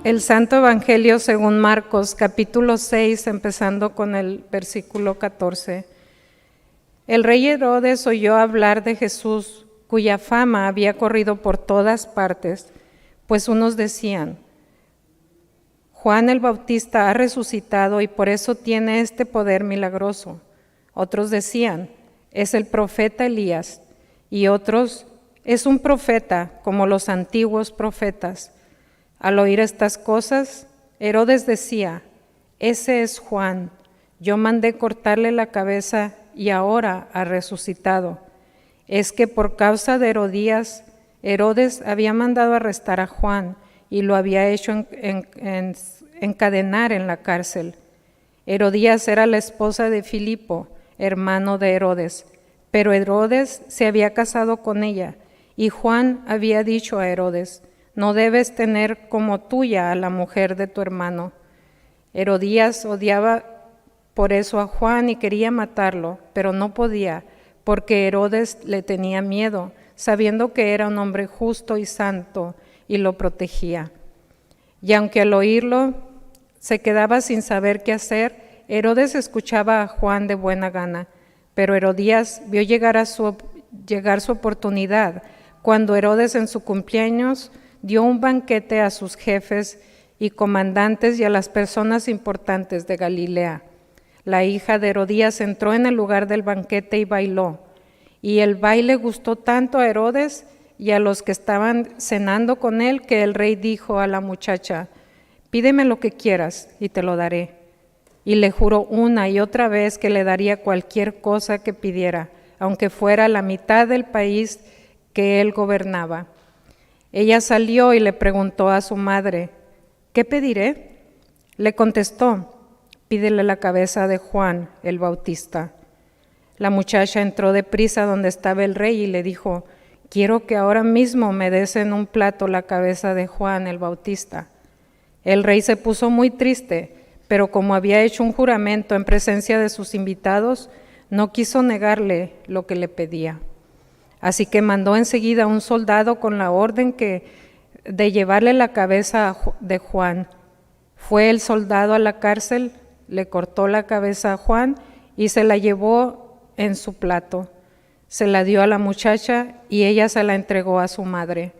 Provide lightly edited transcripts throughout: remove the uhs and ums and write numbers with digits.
El Santo Evangelio según Marcos, capítulo 6, empezando con el versículo 14. El rey Herodes oyó hablar de Jesús, cuya fama había corrido por todas partes, pues unos decían: Juan el Bautista ha resucitado y por eso tiene este poder milagroso. Otros decían: es el profeta Elías, y otros: es un profeta como los antiguos profetas. Al oír estas cosas, Herodes decía: ese es Juan, yo mandé cortarle la cabeza y ahora ha resucitado. Es que por causa de Herodías, Herodes había mandado arrestar a Juan y lo había hecho encadenar en la cárcel. Herodías era la esposa de Filipo, hermano de Herodes, pero Herodes se había casado con ella, y Juan había dicho a Herodes: no debes tener como tuya a la mujer de tu hermano. Herodías odiaba por eso a Juan y quería matarlo, pero no podía, porque Herodes le tenía miedo, sabiendo que era un hombre justo y santo, y lo protegía. Y aunque al oírlo se quedaba sin saber qué hacer, Herodes escuchaba a Juan de buena gana, pero Herodías vio llegar su oportunidad, cuando Herodes en su cumpleaños dio un banquete a sus jefes y comandantes y a las personas importantes de Galilea. La hija de Herodías entró en el lugar del banquete y bailó, y el baile gustó tanto a Herodes y a los que estaban cenando con él, que el rey dijo a la muchacha: pídeme lo que quieras y te lo daré. Y le juró una y otra vez que le daría cualquier cosa que pidiera, aunque fuera la mitad del país que él gobernaba. Ella salió y le preguntó a su madre: ¿qué pediré? Le contestó: pídele la cabeza de Juan el Bautista. La muchacha entró deprisa donde estaba el rey y le dijo: quiero que ahora mismo me des en un plato la cabeza de Juan el Bautista. El rey se puso muy triste, pero como había hecho un juramento en presencia de sus invitados, no quiso negarle lo que le pedía. Así que mandó enseguida a un soldado con la orden de llevarle la cabeza de Juan. Fue el soldado a la cárcel, le cortó la cabeza a Juan y se la llevó en su plato. Se la dio a la muchacha y ella se la entregó a su madre.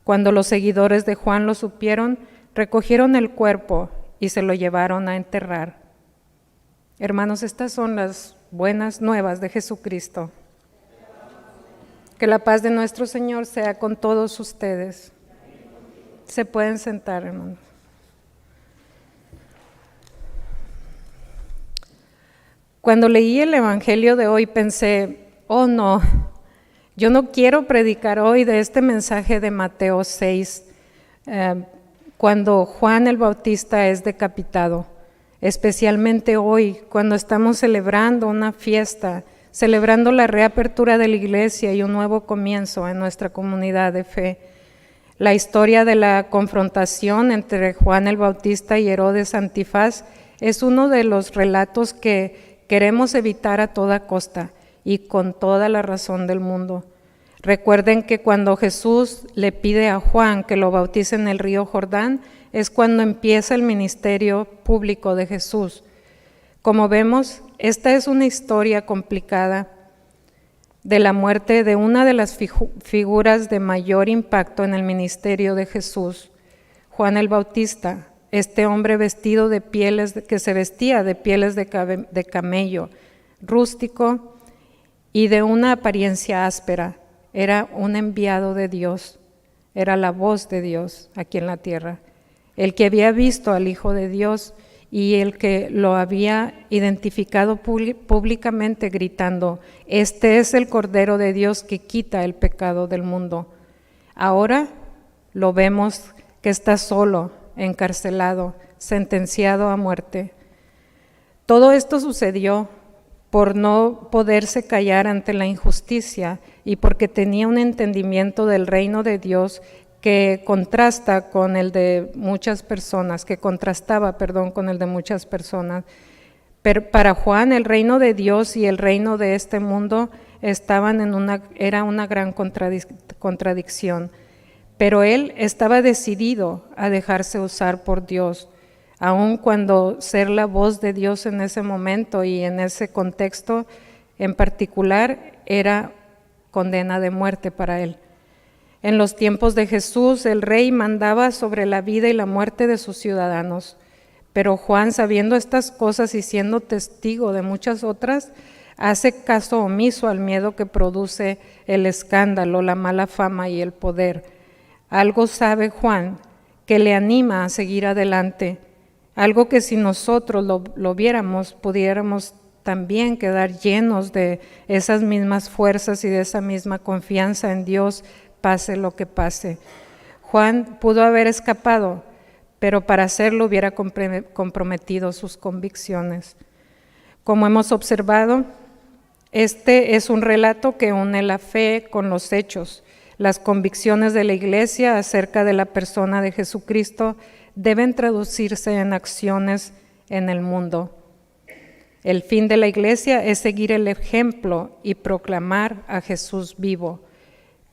Cuando los seguidores de Juan lo supieron, recogieron el cuerpo y se lo llevaron a enterrar. Hermanos, estas son las buenas nuevas de Jesucristo. Que la paz de nuestro Señor sea con todos ustedes. Se pueden sentar, hermanos. Cuando leí el Evangelio de hoy pensé: oh no, yo no quiero predicar hoy de este mensaje de Mateo 6, cuando Juan el Bautista es decapitado, especialmente hoy, cuando estamos celebrando una fiesta, celebrando la reapertura de la iglesia y un nuevo comienzo en nuestra comunidad de fe. La historia de la confrontación entre Juan el Bautista y Herodes Antifaz es uno de los relatos que queremos evitar a toda costa y con toda la razón del mundo. Recuerden que cuando Jesús le pide a Juan que lo bautice en el río Jordán, es cuando empieza el ministerio público de Jesús. Como vemos, esta es una historia complicada de la muerte de una de las figuras de mayor impacto en el ministerio de Jesús, Juan el Bautista, este hombre vestido de pieles, que se vestía de pieles de camello, rústico y de una apariencia áspera. Era un enviado de Dios, era la voz de Dios aquí en la tierra, el que había visto al Hijo de Dios y el que lo había identificado públicamente gritando: este es el Cordero de Dios que quita el pecado del mundo. Ahora lo vemos que está solo, encarcelado, sentenciado a muerte. Todo esto sucedió por no poderse callar ante la injusticia y porque tenía un entendimiento del reino de Dios que contrastaba con el de muchas personas. Pero para Juan el reino de Dios y el reino de este mundo era una gran contradicción. pero él estaba decidido a dejarse usar por Dios, aun cuando ser la voz de Dios en ese momento y en ese contexto en particular era condena de muerte para él. En los tiempos de Jesús, el rey mandaba sobre la vida y la muerte de sus ciudadanos, pero Juan, sabiendo estas cosas y siendo testigo de muchas otras, hace caso omiso al miedo que produce el escándalo, la mala fama y el poder. Algo sabe Juan que le anima a seguir adelante, algo que si nosotros lo viéramos, pudiéramos también quedar llenos de esas mismas fuerzas y de esa misma confianza en Dios, pase lo que pase. Juan pudo haber escapado, pero para hacerlo hubiera comprometido sus convicciones. Como hemos observado, este es un relato que une la fe con los hechos. Las convicciones de la Iglesia acerca de la persona de Jesucristo deben traducirse en acciones en el mundo. El fin de la Iglesia es seguir el ejemplo y proclamar a Jesús vivo.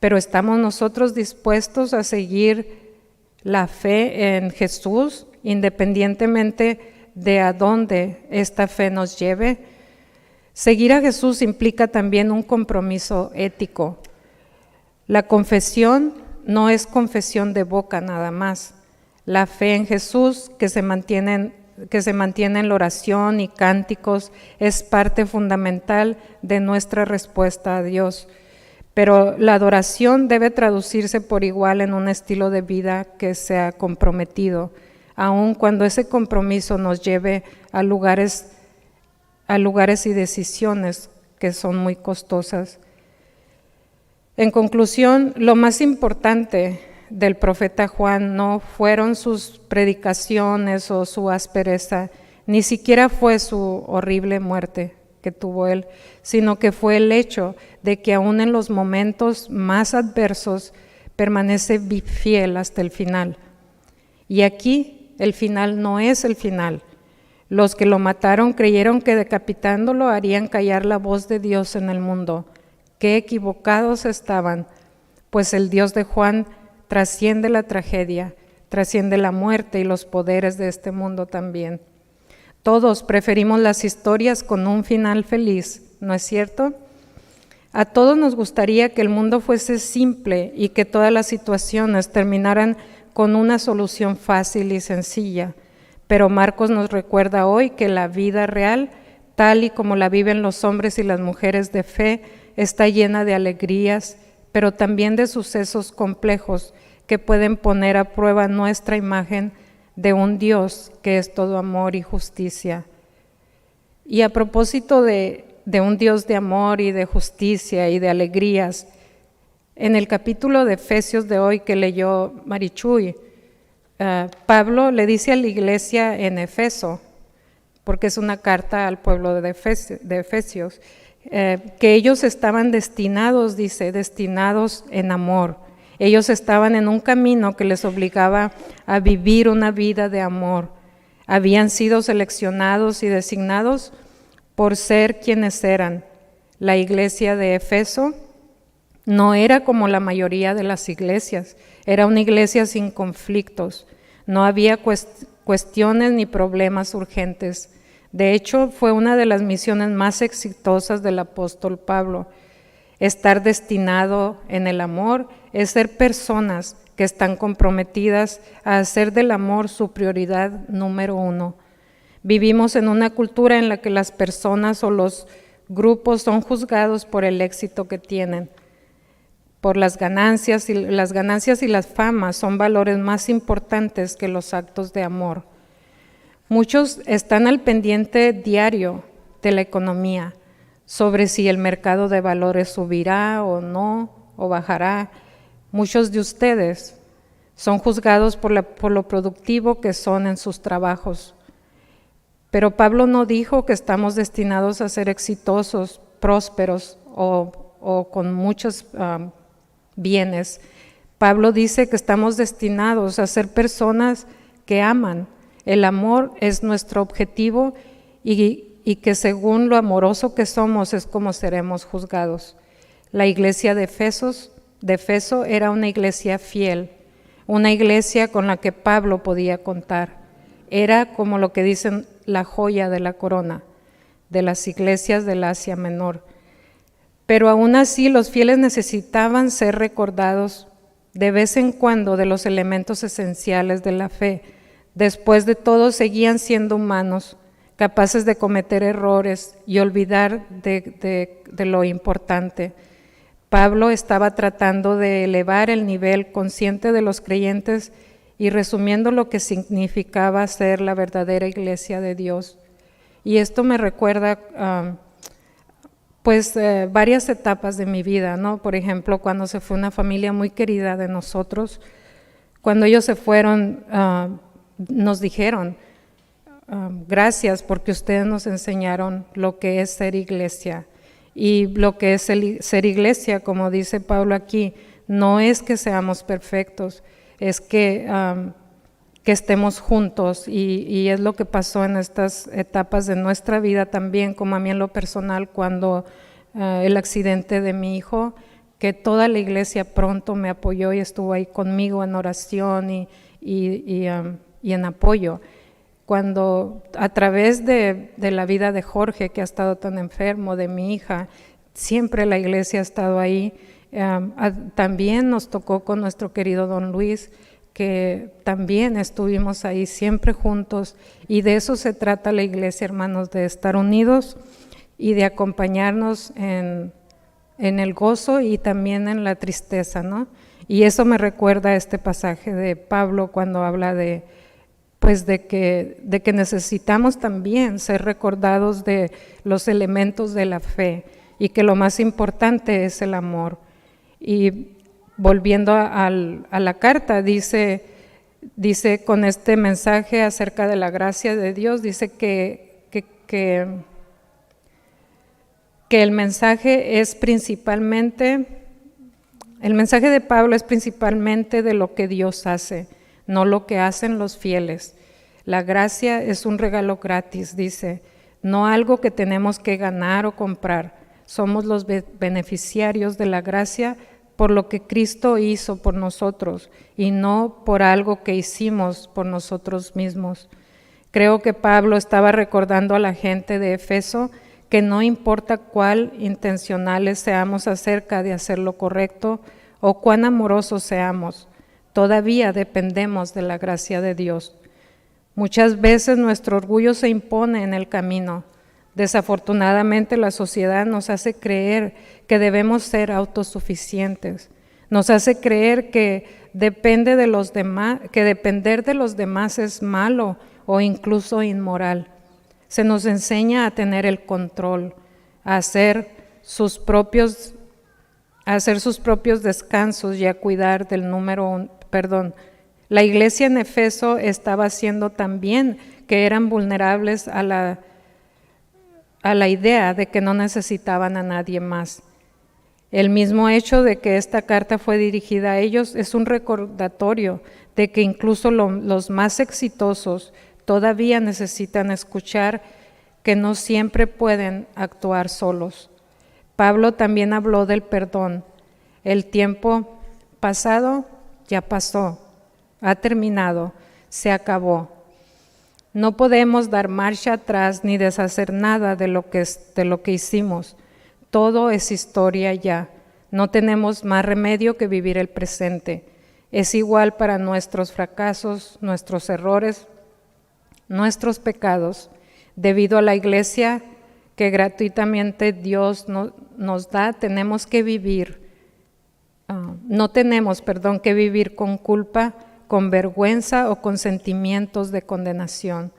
Pero ¿estamos nosotros dispuestos a seguir la fe en Jesús independientemente de a dónde esta fe nos lleve? Seguir a Jesús implica también un compromiso ético. La confesión no es confesión de boca nada más. La fe en Jesús que se mantiene en la oración y cánticos es parte fundamental de nuestra respuesta a Dios. Pero la adoración debe traducirse por igual en un estilo de vida que sea comprometido, aun cuando ese compromiso nos lleve a lugares y decisiones que son muy costosas. En conclusión, lo más importante del profeta Juan no fueron sus predicaciones o su aspereza, ni siquiera fue su horrible muerte que tuvo él, sino que fue el hecho de que aún en los momentos más adversos permanece fiel hasta el final. Y aquí el final no es el final. Los que lo mataron creyeron que decapitándolo harían callar la voz de Dios en el mundo. Qué equivocados estaban, pues el Dios de Juan trasciende la tragedia, trasciende la muerte y los poderes de este mundo también. Todos preferimos las historias con un final feliz, ¿no es cierto? A todos nos gustaría que el mundo fuese simple y que todas las situaciones terminaran con una solución fácil y sencilla, pero Marcos nos recuerda hoy que la vida real, tal y como la viven los hombres y las mujeres de fe, está llena de alegrías, pero también de sucesos complejos que pueden poner a prueba nuestra imagen de un Dios que es todo amor y justicia. Y a propósito de un Dios de amor y de justicia y de alegrías, en el capítulo de Efesios de hoy que leyó Marichuy, Pablo le dice a la iglesia en Efeso, porque es una carta al pueblo de Efesios, que ellos estaban destinados, dice, destinados en amor. Ellos estaban en un camino que les obligaba a vivir una vida de amor. Habían sido seleccionados y designados por ser quienes eran. La iglesia de Efeso no era como la mayoría de las iglesias, era una iglesia sin conflictos, no había cuestiones ni problemas urgentes. De hecho, fue una de las misiones más exitosas del apóstol Pablo. Estar destinado en el amor es ser personas que están comprometidas a hacer del amor su prioridad número uno. Vivimos en una cultura en la que las personas o los grupos son juzgados por el éxito que tienen, por las ganancias y las famas son valores más importantes que los actos de amor. Muchos están al pendiente diario de la economía, sobre si el mercado de valores subirá o no, o bajará. Muchos de ustedes son juzgados por lo productivo que son en sus trabajos. Pero Pablo no dijo que estamos destinados a ser exitosos, prósperos o con muchos bienes. Pablo dice que estamos destinados a ser personas que aman. El amor es nuestro objetivo y que según lo amoroso que somos es como seremos juzgados. La iglesia de Efeso era una iglesia fiel, una iglesia con la que Pablo podía contar. Era como lo que dicen la joya de la corona de las iglesias del Asia Menor. Pero aún así los fieles necesitaban ser recordados de vez en cuando de los elementos esenciales de la fe. Después de todo, seguían siendo humanos, capaces de cometer errores y olvidar de lo importante. Pablo estaba tratando de elevar el nivel consciente de los creyentes y resumiendo lo que significaba ser la verdadera iglesia de Dios. Y esto me recuerda varias etapas de mi vida, ¿no? Por ejemplo, cuando se fue una familia muy querida de nosotros, cuando ellos se fueron, nos dijeron, gracias porque ustedes nos enseñaron lo que es ser iglesia. Y lo que es ser iglesia, como dice Pablo aquí, no es que seamos perfectos, es que estemos juntos y es lo que pasó en estas etapas de nuestra vida también, como a mí en lo personal, cuando el accidente de mi hijo, que toda la iglesia pronto me apoyó y estuvo ahí conmigo en oración y en apoyo. Cuando a través de la vida de Jorge, que ha estado tan enfermo, de mi hija, siempre la iglesia ha estado ahí. También nos tocó con nuestro querido don Luis, que también estuvimos ahí siempre juntos, y de eso se trata la iglesia, hermanos, de estar unidos y de acompañarnos en el gozo y también en la tristeza, ¿no? Y eso me recuerda a este pasaje de Pablo cuando habla de que necesitamos también ser recordados de los elementos de la fe y que lo más importante es el amor. Y volviendo a la carta, dice con este mensaje acerca de la gracia de Dios, dice que el mensaje es principalmente, el mensaje de Pablo es principalmente de lo que Dios hace, no lo que hacen los fieles. La gracia es un regalo gratis, dice, no algo que tenemos que ganar o comprar. Somos los beneficiarios de la gracia por lo que Cristo hizo por nosotros y no por algo que hicimos por nosotros mismos. Creo que Pablo estaba recordando a la gente de Efeso que no importa cuál intencionales seamos acerca de hacer lo correcto o cuán amorosos seamos, todavía dependemos de la gracia de Dios. Muchas veces nuestro orgullo se impone en el camino. Desafortunadamente la sociedad nos hace creer que debemos ser autosuficientes. Nos hace creer que depender de los demás es malo o incluso inmoral. Se nos enseña a tener el control, a hacer sus propios descansos y a cuidar del La iglesia en Efeso estaba haciendo también que eran vulnerables a la idea de que no necesitaban a nadie más. El mismo hecho de que esta carta fue dirigida a ellos es un recordatorio de que incluso los más exitosos todavía necesitan escuchar que no siempre pueden actuar solos. Pablo también habló del perdón. El tiempo pasado ya pasó, ha terminado, se acabó. No podemos dar marcha atrás ni deshacer nada de lo que hicimos. Todo es historia ya. No tenemos más remedio que vivir el presente. Es igual para nuestros fracasos, nuestros errores, nuestros pecados. Debido a la iglesia que gratuitamente Dios nos da, tenemos que vivir. No tenemos que vivir con culpa, con vergüenza o con sentimientos de condenación,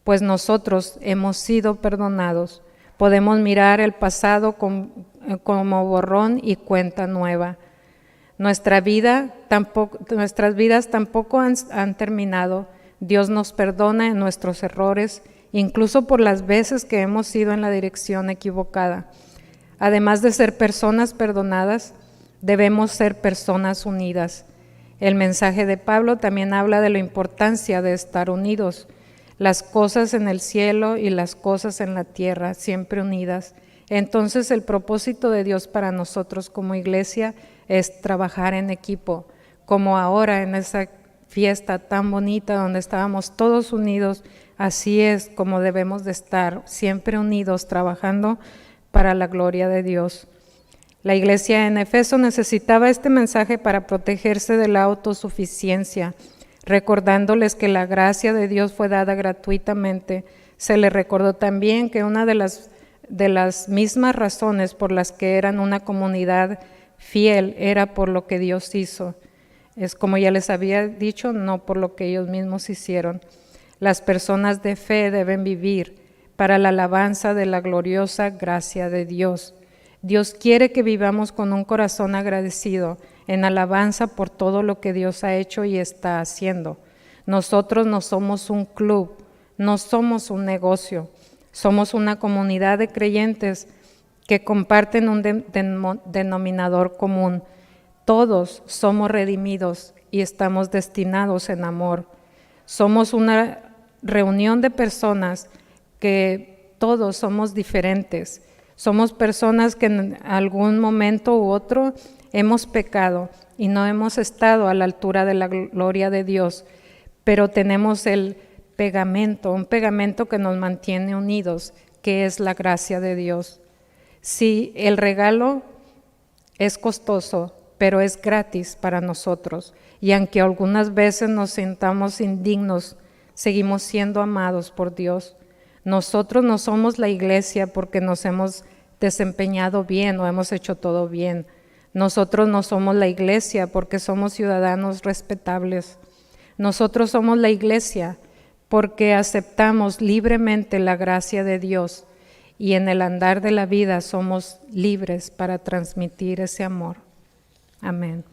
pues nosotros hemos sido perdonados. Podemos mirar el pasado como borrón y cuenta nueva. Nuestras vidas tampoco han terminado. Dios nos perdona en nuestros errores, incluso por las veces que hemos ido en la dirección equivocada. Además de ser personas perdonadas, debemos ser personas unidas. El mensaje de Pablo también habla de la importancia de estar unidos, las cosas en el cielo y las cosas en la tierra, siempre unidas. Entonces el propósito de Dios para nosotros como iglesia es trabajar en equipo, como ahora en esa fiesta tan bonita donde estábamos todos unidos. Así es como debemos de estar, siempre unidos, trabajando para la gloria de Dios. La iglesia en Efeso necesitaba este mensaje para protegerse de la autosuficiencia, recordándoles que la gracia de Dios fue dada gratuitamente. Se les recordó también que una de las mismas razones por las que eran una comunidad fiel era por lo que Dios hizo. Es como ya les había dicho, no por lo que ellos mismos hicieron. Las personas de fe deben vivir para la alabanza de la gloriosa gracia de Dios. Dios quiere que vivamos con un corazón agradecido, en alabanza por todo lo que Dios ha hecho y está haciendo. Nosotros no somos un club, no somos un negocio, somos una comunidad de creyentes que comparten un denominador común. Todos somos redimidos y estamos destinados en amor. Somos una reunión de personas que todos somos diferentes. Somos personas que en algún momento u otro hemos pecado y no hemos estado a la altura de la gloria de Dios, pero tenemos un pegamento que nos mantiene unidos, que es la gracia de Dios. Sí, el regalo es costoso, pero es gratis para nosotros. Y aunque algunas veces nos sintamos indignos, seguimos siendo amados por Dios. Nosotros no somos la iglesia porque nos hemos desempeñado bien o hemos hecho todo bien. Nosotros no somos la iglesia porque somos ciudadanos respetables. Nosotros somos la iglesia porque aceptamos libremente la gracia de Dios y en el andar de la vida somos libres para transmitir ese amor. Amén.